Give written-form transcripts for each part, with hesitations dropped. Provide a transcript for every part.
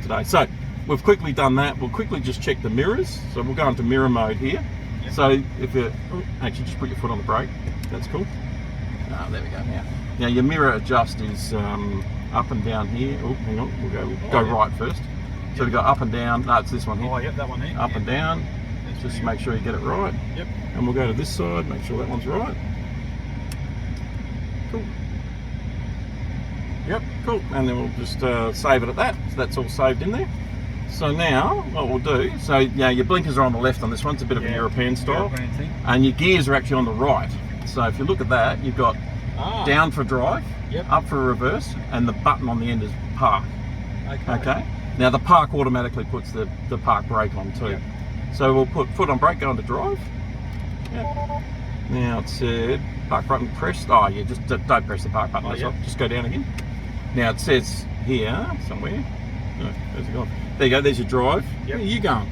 done today. So we've quickly done that. We'll quickly just check the mirrors. So we'll go into mirror mode here. Yep. So if you actually just put your foot on the brake, that's cool. Ah, there we go. Now your mirror adjust is up and down here. Oh, hang on, we'll go right first. So we got up and down. No, it's this one here. Oh, yep, that one here. Up and down. Just make sure you get it right. Yep. And we'll go to this side, make sure that one's right. Cool. Yep, cool. And then we'll just save it at that. So that's all saved in there. So now, what we'll do, so your blinkers are on the left on this one. It's a bit of a European style. European thing. And your gears are actually on the right. So if you look at that, you've got down for drive, up for reverse, and the button on the end is park. Okay. Now the park automatically puts the park brake on too. Yep. So we'll put foot on brake, go into drive. Yep. Now it said park button pressed. Oh yeah, just don't press the park button. Just go down again. Now it says here somewhere. Oh, where's it gone? There you go. There's your drive. Yep. Where are you going?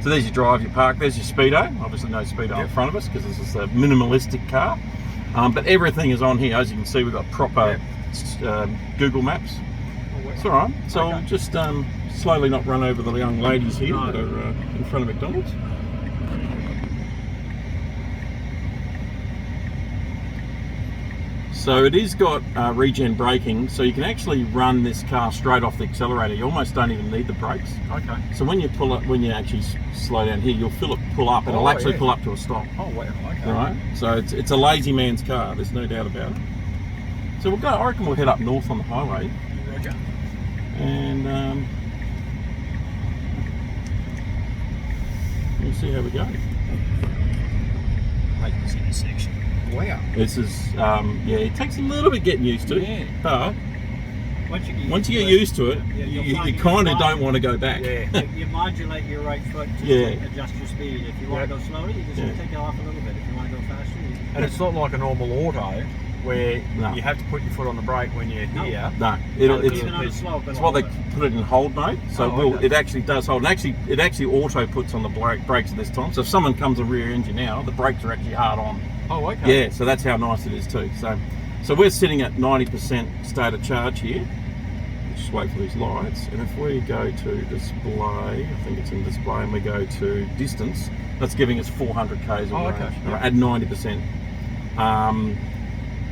So there's your drive, your park. There's your speedo. Obviously no speedo in front of us because this is a minimalistic car. But everything is on here. As you can see, we've got proper Google Maps. It's all right. So we'll just slowly not run over the young ladies here that are in front of McDonald's. So it is got regen braking, so you can actually run this car straight off the accelerator. You almost don't even need the brakes. Okay. So when you pull up, when you actually slow down here, you'll feel it pull up, and it'll actually pull up to a stop. Oh wow. Okay. All right. So it's a lazy man's car. There's no doubt about it. So we'll go. I reckon we'll head up north on the highway. Okay. And we'll see how we go. Like this intersection. Wow. This is, it takes a little bit getting used to. Yeah. But once you get used to it, you kind of don't want to go back. Yeah. You modulate your right foot to adjust your speed. If you want to go slowly, you just take it off a little bit. If you want to go faster, and it's not like a normal auto where you have to put your foot on the brake when you're here. No, it's what they put it in hold mode. So it actually does hold. And it actually auto puts on the brakes at this time. So if someone comes a rear engine now, the brakes are actually hard on. Oh, okay. Yeah, so that's how nice it is too. So we're sitting at 90% state of charge here. Just wait for these lights. And if we go to display, I think it's in display, and we go to distance, that's giving us 400 k's of range at 90%.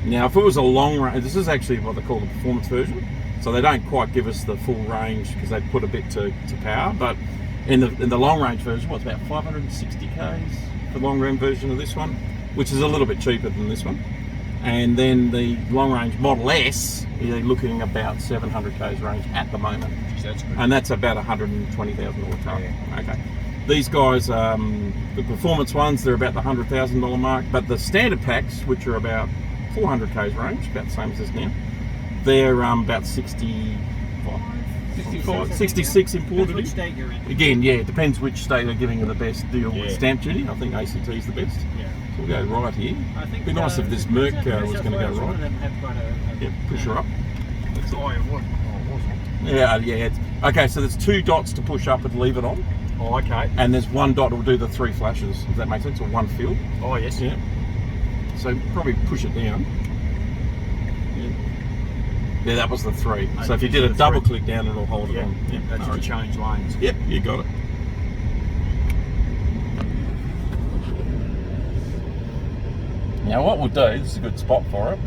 Now, if it was a long range, this is actually what they call the performance version. So they don't quite give us the full range because they put a bit to power. But in the long range version, what's about 560 k's? The long range version of this one, which is a little bit cheaper than this one. And then the long range Model S, you're looking about 700 k's range at the moment. That's good. And that's about $120,000 car. Yeah. Okay. These guys, the performance ones, they're about the $100,000 mark, but the standard packs, which are about 400 k's range, about the same as this now, they're about 66 imported. Which state you're in. Again, it depends which state are giving you the best deal with stamp duty. I think ACT is the best. Yeah. So we'll go right here. It'd be nice if this Merc car was going to go right. Push her up. Yeah. Okay, so there's 2 dots to push up and leave it on. Oh, okay. And there's 1 dot that will do the 3 flashes. Does that make sense? Or 1 field. Oh, yes. Yeah. So probably push it down. Yeah, that was the 3. So if you did a double click down, it'll hold it on. Yeah, that's to change lanes. Yep, you got it. Now what we'll do, this is a good spot for it.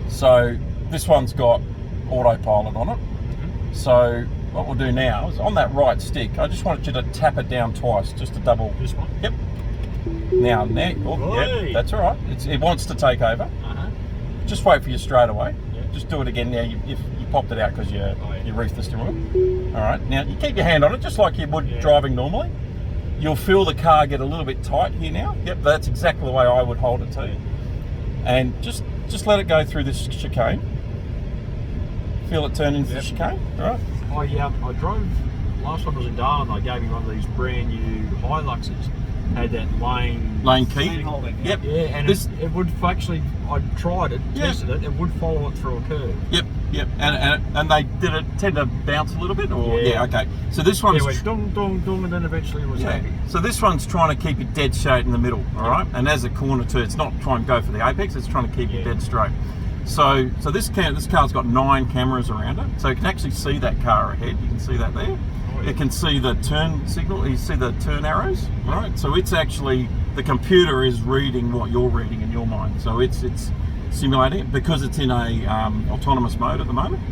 So this one's got autopilot on it. So what we'll do now is on that right stick, I just wanted you to tap it down twice, just to double. This one? Yep. Now, that's all right. It wants to take over. Just wait for you straight away. Just do it again now. You popped it out because you reefed the steering wheel. All right. Now you keep your hand on it just like you would driving normally. You'll feel the car get a little bit tight here now. Yep, that's exactly the way I would hold it too. And just let it go through this chicane. Feel it turn into the chicane. All right. I drove last time I was in Darwin. I gave me one of these brand new Hiluxes. Had that lane key. Holding. Yep. Yeah, and it would actually. I tried it, tested it. It would follow it through a curve. Yep. And they tend to bounce a little bit, or okay. So this one's it went dong dong dong, and then eventually it was happy. So this one's trying to keep it dead straight in the middle. All right. And as a corner too, it's not trying to go for the apex. It's trying to keep it dead straight. So this car's got 9 cameras around it, so you can actually see that car ahead. You can see that there. Oh, yeah. You can see the turn signal. You see the turn arrows, right? So it's actually, the computer is reading what you're reading in your mind. So it's simulating it because it's in a autonomous mode at the moment.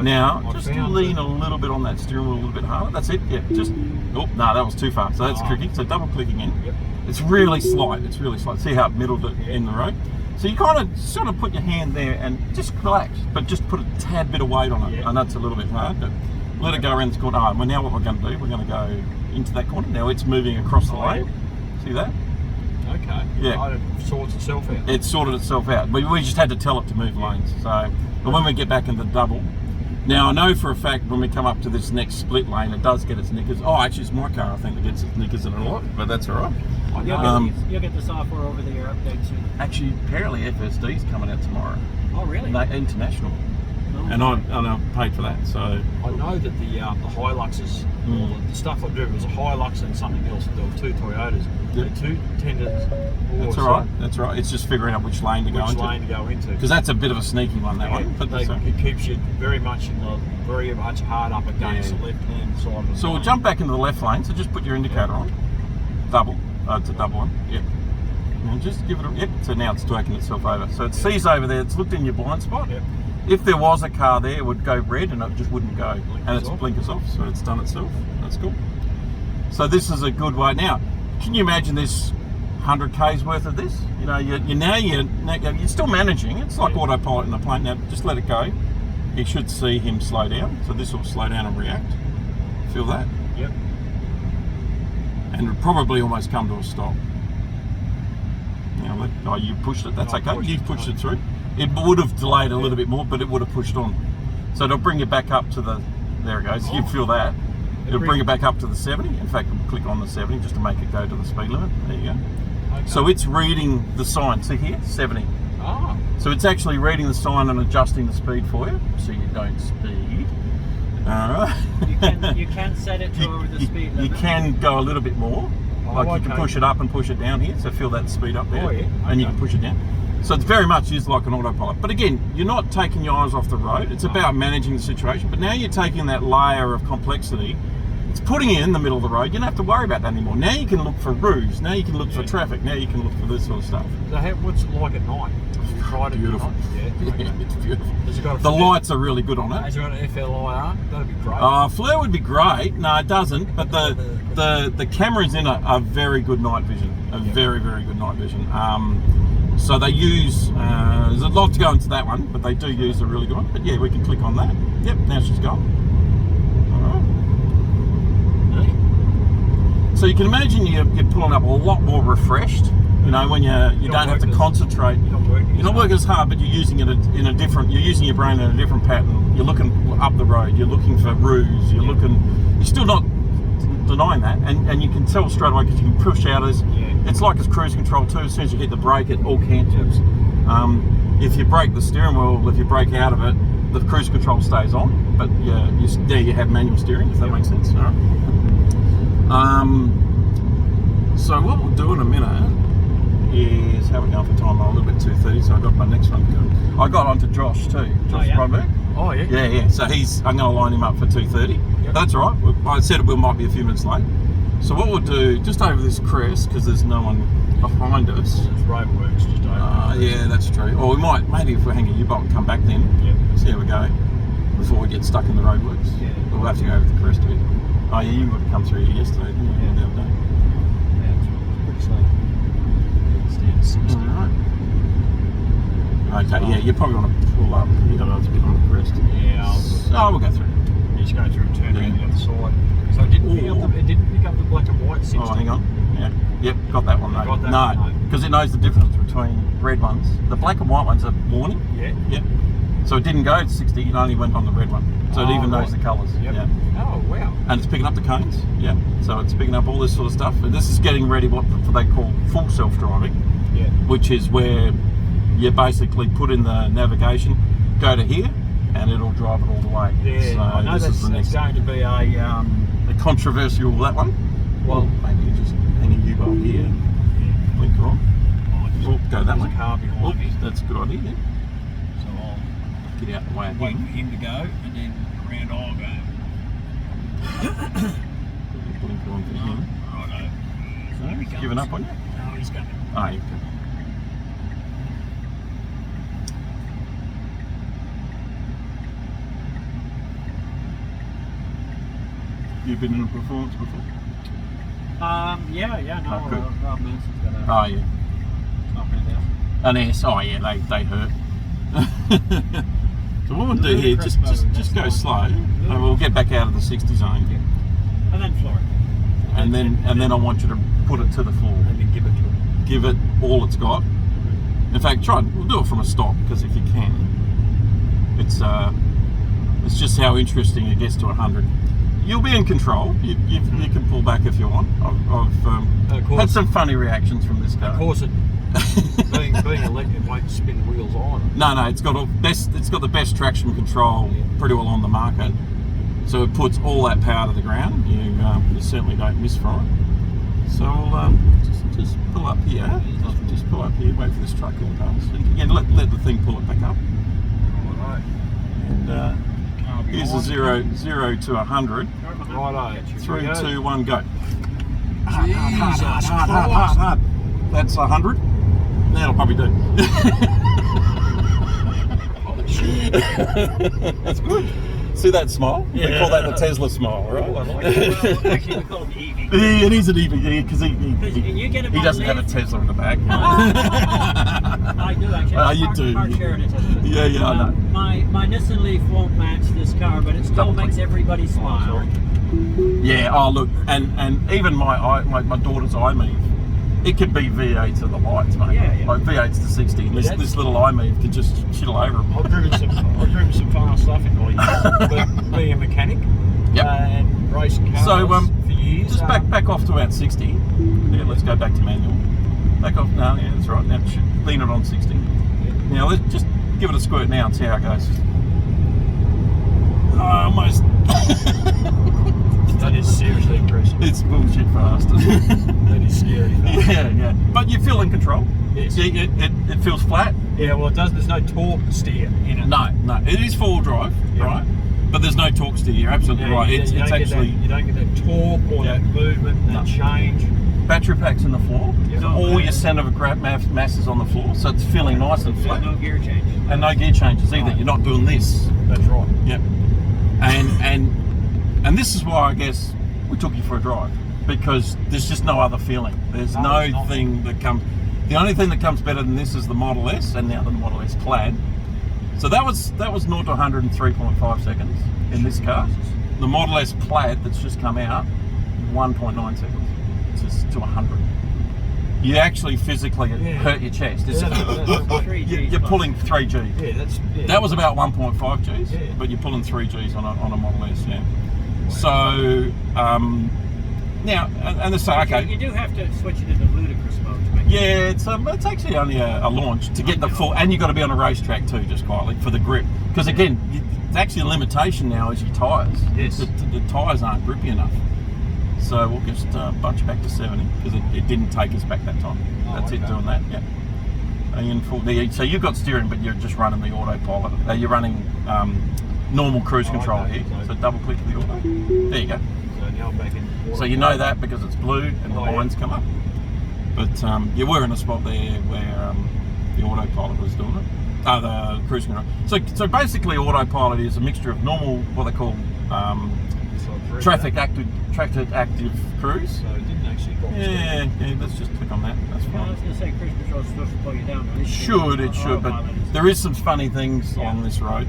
Now, just lean a little bit on that steering wheel a little bit harder. That's it. Yeah, just. Oh no, that was too far. So that's tricky. So double clicking in. Yep. It's really slight. It's really slight. See how it middled it in the road. So you kind of sort of put your hand there and just relax, but just put a tad bit of weight on it. I know it's a little bit hard, but let it go around this corner. Well, now what we're going to do, we're going to go into that corner. Now it's moving across the lane. See that? Okay. Yeah. It sorts itself out. It sorted itself out. We just had to tell it to move lanes. So, but when we get back in the double, now I know for a fact when we come up to this next split lane, it does get its knickers. Oh, actually, it's my car I think that gets its knickers in it a lot, but that's all right. You'll get the software over the air update soon. Actually, apparently FSD's coming out tomorrow. Oh, really? International. And I paid for that, so... I know that the Hiluxes, the stuff I do was a Hilux and something else. There were 2 Toyotas. Yep. They're 2 tenders. That's all right. That's right. It's just figuring out which lane to go into. Because that's a bit of a sneaky one, that one. But it keeps you very much hard up against the left-hand side of the So we'll jump back into the left lane, so just put your indicator on. Double. It's a double one. Yep. And just give it a... Yep. So now it's working itself over. So it sees over there, it's looked in your blind spot. Yep. If there was a car there, it would go red and it just wouldn't go. And it's blinkers off, so it's done itself. That's cool. So this is a good way. Now, can you imagine this 100 k's worth of this? You know, you're still managing. It's like autopilot in the plane. Now, just let it go. You should see him slow down. So this will slow down and react. Feel that? Yep. And it'll probably almost come to a stop. Now, you pushed it. That's okay. You pushed it through. It would have delayed a little bit more, but it would have pushed on. So it'll bring you back up to the... There it goes. You feel that. It'll bring it back up to the 70. In fact, we'll click on the 70 just to make it go to the speed limit. There you go. Okay. So it's reading the sign. See here? 70. Oh. So it's actually reading the sign and adjusting the speed for you, so you don't speed. You can set it to over the speed limit. You can go a little bit more. You can push it up and push it down here, so feel that speed up there. And you can push it down. So it's very much is like an autopilot. But again, you're not taking your eyes off the road. It's about managing the situation. But now you're taking that layer of complexity. It's putting you in the middle of the road. You don't have to worry about that anymore. Now you can look for roofs. Now you can look for traffic. Now you can look for this sort of stuff. So what's it like at night? Beautiful. Yeah, it's beautiful. The lights are really good on it. Has it got an FLIR? That'd be great. Flare would be great. No, it doesn't. But the cameras in it are very good night vision. Very, very good night vision. So they use, there's a lot to go into that one, but they do use a really good one. But yeah, we can click on that. Yep, now she's gone. All right. So you can imagine you're pulling up a lot more refreshed. You know, when you don't have to concentrate. You're not working as hard, but you're using it in a different. You're using your brain in a different pattern. You're looking up the road. You're looking for roofs. You're still not denying that, and you can tell straight away because you can push out as. It's like it's cruise control too. As soon as you hit the brake, it all cancels. If you brake the steering wheel, if you brake out of it, the cruise control stays on. But you have manual steering, if that makes sense. All right. So what we'll do in a minute is how we're going for time. I'm a little bit 2:30, so I got my next one going. I got onto Josh too. Josh Brumberg. Oh yeah. Yeah. So I'm going to line him up for 2:30. Yep. That's all right. I said we might be a few minutes late. So what we'll do, just over this crest, because there's no one behind us. It's roadworks just over. Yeah, that's true. Or we might, maybe if we hang a U-bolt and come back then. Yep. See how we go before we get stuck in the roadworks. Yeah. We'll have to go over the crest a bit. Oh yeah, you would have come through here yesterday, didn't you? The other day. Yeah, it's pretty slow. Stand 60. Okay, yeah, you probably want to pull up. You don't know it's a bit on the crest. Yeah. We'll go through. You just go through and turn around the other side. So it didn't pick up the black and white 60. Oh, hang on. Yeah. Yep, got that one though. Got that no, because it knows the difference between red ones. The black and white ones are warning. Yeah. Yep. So it didn't go to 60, it only went on the red one. So it even knows the colours. Yep. Yeah. Oh, wow. And it's picking up the cones. Yeah. So it's picking up all this sort of stuff. And this is getting ready what they call full self-driving. Yeah. Which is where you basically put in the navigation, go to here, and it'll drive it all the way. Yeah. So I know that's going to be a controversial, that one. Well, maybe you just hang a U-bolt here, blinker on. Go that way. There's a car behind me. That's a good idea. Yeah. So get out the way of Wait for him. him to go, and then around I'll go. Blinker on for him. Righto. So, he's given up on you? No, he's coming. Oh, you You've been in a performance before? Yeah, no, Oh, good. Rob Manson's got a Oh, yeah. top end there. An S. Oh, yeah, they hurt. So what we'll do here, just go slow, and we'll get back out of the 60 zone. Yeah. And then floor it. And then I want you to put it to the floor. And then give it to him. Give it all it's got. In fact, we'll do it from a stop, because if you can, it's just how interesting it gets to 100. You'll be in control. You can pull back if you want. I've had some funny reactions from this car. Of course, being electric won't spin wheels on. No, it's got the best traction control pretty well on the market. So it puts all that power to the ground. You certainly don't miss from it. So we'll just pull up here. Just pull up here. Wait for this truck to pass. And again, let the thing pull it back up. Right. And here's a 0 to 100. Righto. 3, 2, 1, go. Jesus Hard. That's 100. That'll probably do. That's good. See that smile? Yeah. They call that the Tesla smile, right? Oh, I like it. Well, actually, we call them EV. It is an EV because You get he doesn't have a Tesla in the back. I do actually. Oh, you do. Hard sharing it. Yeah, I know. My Nissan Leaf won't match this car, but it still makes everybody smile. Yeah. Oh, look, and even my daughter's iMove, it could be V8 to the lights, mate. Yeah. Like V8s to 60. And this little iMove could just chill over them. I've driven some fast stuff in my years. Being a mechanic. Yep. And racing cars for years. Just back off to about 60. Yeah, let's go back to manual. Back off now. Yeah, that's right. Now lean it on 60. Now let's just give it a squirt now and see how it goes. Almost. That is seriously impressive. It's bullshit fast. That is scary fast. Yeah. But you feel in control. Yes. It feels flat. Yeah, well, it does. There's no torque steer in it. No. It is four-wheel drive, right? But there's no torque steer. You're absolutely right. You don't get that torque or that movement, that change. Battery pack's in the floor. Yep. All your centre of mass is on the floor, so it's feeling nice and flat. No gear change. And no gear changes either. You're not doing this. That's right. Yep. And this is why I guess we took you for a drive, because there's just no other feeling. There's no thing that comes. The only thing that comes better than this is the Model S, and now the Model S Plaid. So that was 0 to 100 in 3.5 seconds in this car. The Model S Plaid that's just come out, 1.9 seconds. It's just to 100. You actually physically hurt your chest. You're pulling 3 Gs. Yeah, that was about 1.5 Gs, but you're pulling 3 Gs on a Model S. Yeah. So now, and they say, okay. You do have to switch it into ludicrous mode to make it's actually only a launch to get the full, and you've got to be on a racetrack too, just quietly, for the grip. Because again, it's actually a limitation now is your tyres. Yes. The tyres aren't grippy enough. So we'll just bunch back to 70, because it didn't take us back that time. That's it doing that, yeah. In full, so you've got steering, but you're just running the autopilot. You're running normal cruise control here. So double click the auto. There you go. So now I'm back in. So you know that because it's blue and the lines come up. But you were in a spot there where the autopilot was doing it. The cruise control. So basically, autopilot is a mixture of normal, what they call traffic active cruise. So it didn't actually go. Yeah. Let's just click on that. That's fine. I was going to say cruise control is supposed to pull you down. It should, but there is some funny things on this road.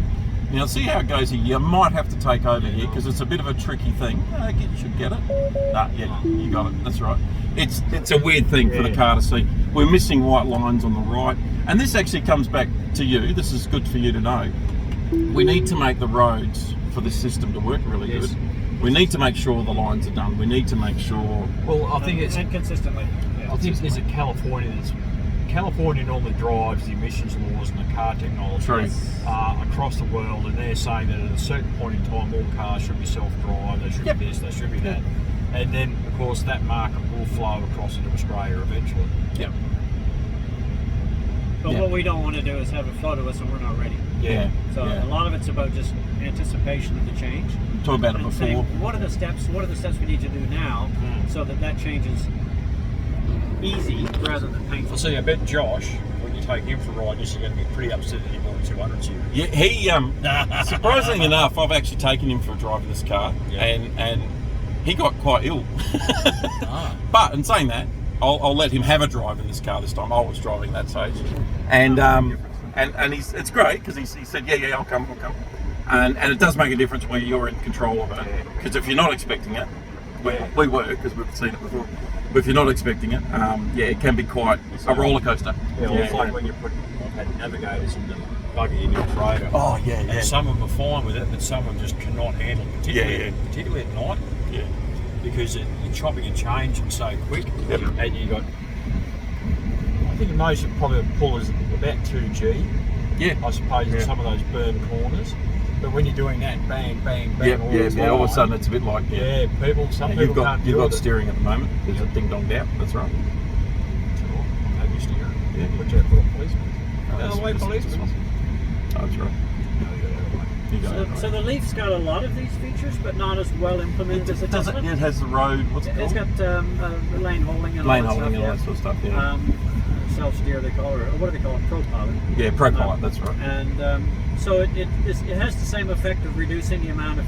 Now, see how it goes here. You might have to take over here because it's a bit of a tricky thing. You should get it. Yeah, you got it. That's right. It's a weird thing for the car to see. We're missing white lines on the right, and this actually comes back to you. This is good for you to know. We need to make the roads for this system to work really good. We need to make sure the lines are done. We need to make sure. Well, I think it's consistently. I think there's a California normally drives the emissions laws and the car technology across the world, and they're saying that at a certain point in time all cars should be self-drive, they should be this, they should be that. And then, of course, that market will flow across into Australia eventually. Yep. But what we don't want to do is have a float of us and we're not ready. Yeah. So a lot of it's about just anticipation of the change. Talk about it and before. saying, what are the steps we need to do now so that change is easy rather than painful. I see, I bet Josh, when you take him for a ride, you're going to be pretty upset that he bought a 200 series. Yeah, he surprisingly enough, I've actually taken him for a drive in this car, and he got quite ill. But in saying that, I'll let him have a drive in this car this time. I was driving that stage, and it's great because he said, yeah, I'll come, and it does make a difference when you're in control of it. Because if you're not expecting it, we were because we've seen it before. But if you're not expecting it, it can be quite a roller coaster. Yeah, it's like when you put navigators in the buggy in your freighter. Oh yeah. And some of them are fine with it, but some of them just cannot handle it, particularly at night. Yeah. Because you're chopping and changing so quick. Yep. And you got, I think most of probably the pull is about 2G. Yeah. I suppose in some of those burn corners. But when you're doing that bang, bang, bang, all the time, all of a sudden it's a bit like some people can't do it. You've got steering at the moment. There's a ding donged out. That's right. Sure. Have your steering. Yeah. Watch out for a policeman. Policeman. Oh, that's right. So the Leaf's got a lot of these features, but not as well implemented as the Tesla. It has the road. What's it called? It's got lane holding and lane all holding that and stuff. all that sort of stuff. Yeah. Self-steer they call it, or what do they call it? ProPilot. Yeah, ProPilot. That's right. And so it has the same effect of reducing the amount of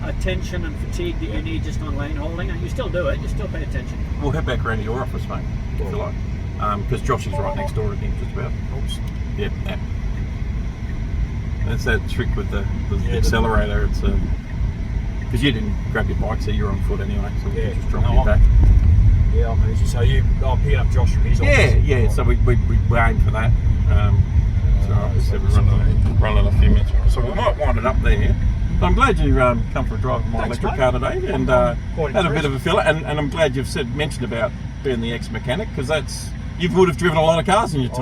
attention and fatigue that you need just on lane holding, and you still do it. You still pay attention. We'll head back around to your office, mate, if you like, because Josh is right next door, I think, just about. Oops. Yeah. That's that trick with the accelerator. It's because you didn't grab your bike, so you're on foot anyway. So we can just drop you back. Yeah, I'm easy. So I'll pick up Josh from his office. Yeah. So we aim for that. So obviously we're running a few minutes. So we might wind it up there. But I'm glad you come for a drive in my electric car today and had a bit of a feel. And I'm glad you've mentioned about being the ex-mechanic, because you would have driven a lot of cars in your time.